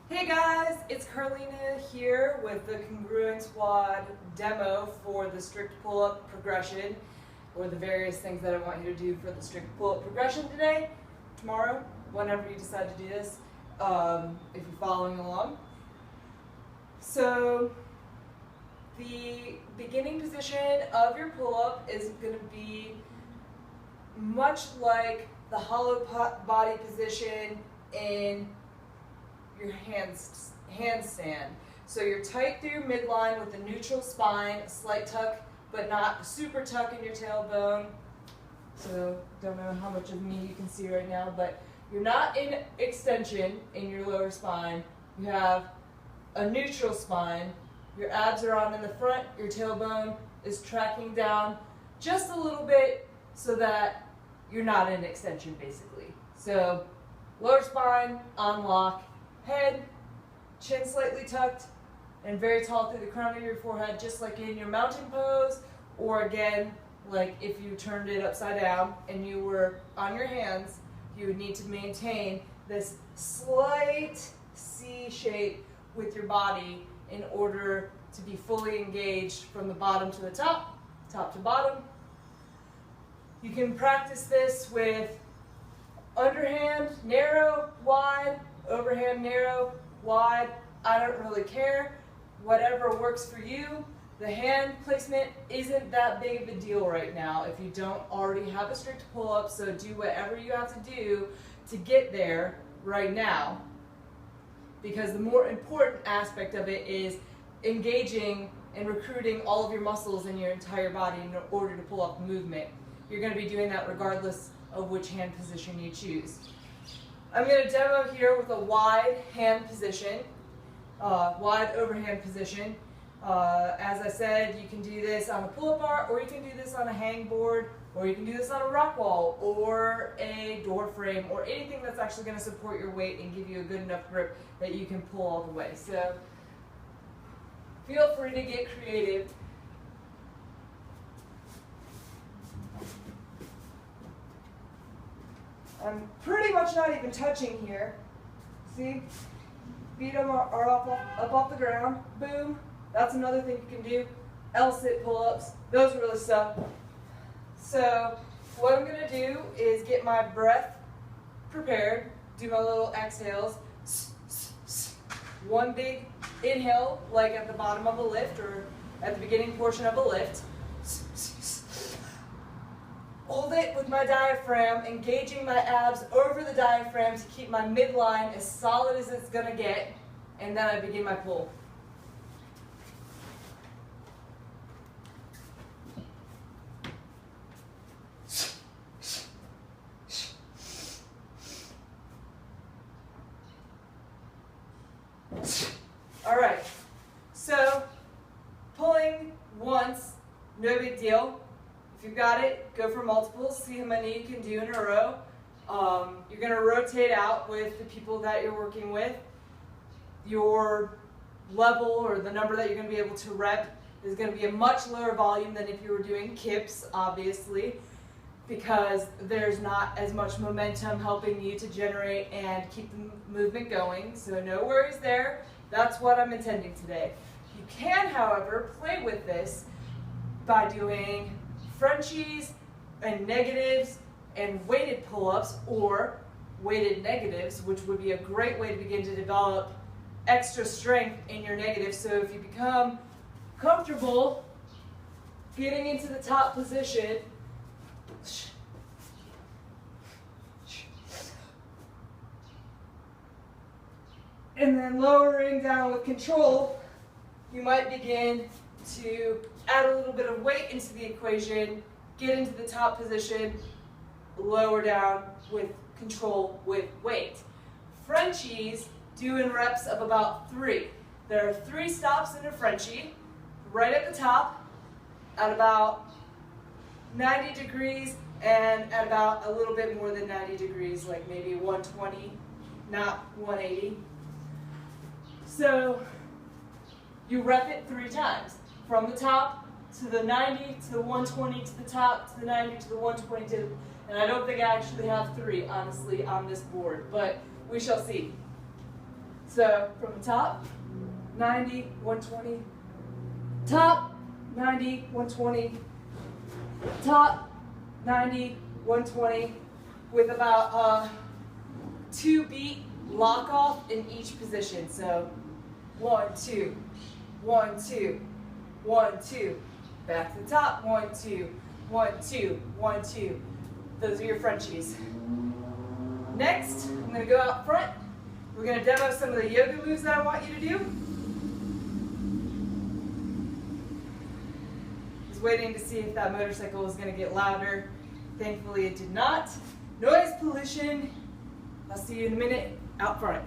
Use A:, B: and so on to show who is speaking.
A: Hey guys, it's Carlina here with the Congruence WOD Demo for the strict pull-up progression, or the various things that I want you to do for the strict pull-up progression today, tomorrow, whenever you decide to do this, if you're following along. So, the beginning position of your pull-up is going to be much like the hollow body position in your handstand. So you're tight through your midline with a neutral spine, a slight tuck, but not super tuck in your tailbone. So don't know how much of me you can see right now, but you're not in extension in your lower spine. You have a neutral spine. Your abs are on in the front. Your tailbone is tracking down just a little bit so that you're not in extension, basically. So lower spine on lock. Head, chin slightly tucked, and very tall through the crown of your forehead, just like in your mountain pose, or again, like if you turned it upside down and you were on your hands, you would need to maintain this slight C shape with your body in order to be fully engaged from the bottom to the top, top to bottom. You can practice this with underhand, narrow, wide, overhand, narrow, wide. I don't really care. Whatever works for you. The hand placement isn't that big of a deal right now if you don't already have a strict pull-up, so do whatever you have to do to get there right now. Because the more important aspect of it is engaging and recruiting all of your muscles in your entire body in order to pull off movement. You're going to be doing that regardless of which hand position you choose. I'm going to demo here with a wide hand position, wide overhand position. As I said, you can do this on a pull-up bar, or you can do this on a hang board, or you can do this on a rock wall, or a door frame, or anything that's actually going to support your weight and give you a good enough grip that you can pull all the way. So feel free to get creative. I'm pretty much not even touching here. See? Feet are up off the ground. Boom. That's another thing you can do. L-sit pull-ups. Those really suck. So what I'm going to do is get my breath prepared. Do my little exhales. One big inhale, like at the bottom of a lift or at the beginning portion of a lift. Hold it with my diaphragm, engaging my abs over the diaphragm to keep my midline as solid as it's going to get, and then I begin my pull. All right, so pulling once, no big deal. If you've got it, go for multiples, see how many you can do in a row. You're going to rotate out with the people that you're working with. Your level, or the number that you're going to be able to rep, is going to be a much lower volume than if you were doing kips, obviously, because there's not as much momentum helping you to generate and keep the movement going. So no worries there. That's what I'm intending today. You can, however, play with this by doing frenchies and negatives and weighted pull-ups, or weighted negatives, which would be a great way to begin to develop extra strength in your negatives. So if you become comfortable getting into the top position, and then lowering down with control, you might begin to add a little bit of weight into the equation, get into the top position, lower down with control with weight. Frenchies do in reps of about 3. There are 3 stops in a Frenchie, right at the top, at about 90 degrees, and at about a little bit more than 90 degrees, like maybe 120, not 180. So you rep it 3 times. From the top to the 90, to the 120, to the top, to the 90, to the 120, and I don't think I actually have 3, honestly, on this board, but we shall see. So from the top, 90, 120, top, 90, 120, top, 90, 120, with about 2 beat lock off in each position. So 1, 2, 1, 2, 1, 2, back to the top, 1, 2, 1, 2, 1, 2. Those are your Frenchies. Next, I'm going to go out front. We're going to demo some of the yoga moves that I want you to do. Just waiting to see if that motorcycle was going to get louder. Thankfully it did not. Noise pollution. I'll see you in a minute out front.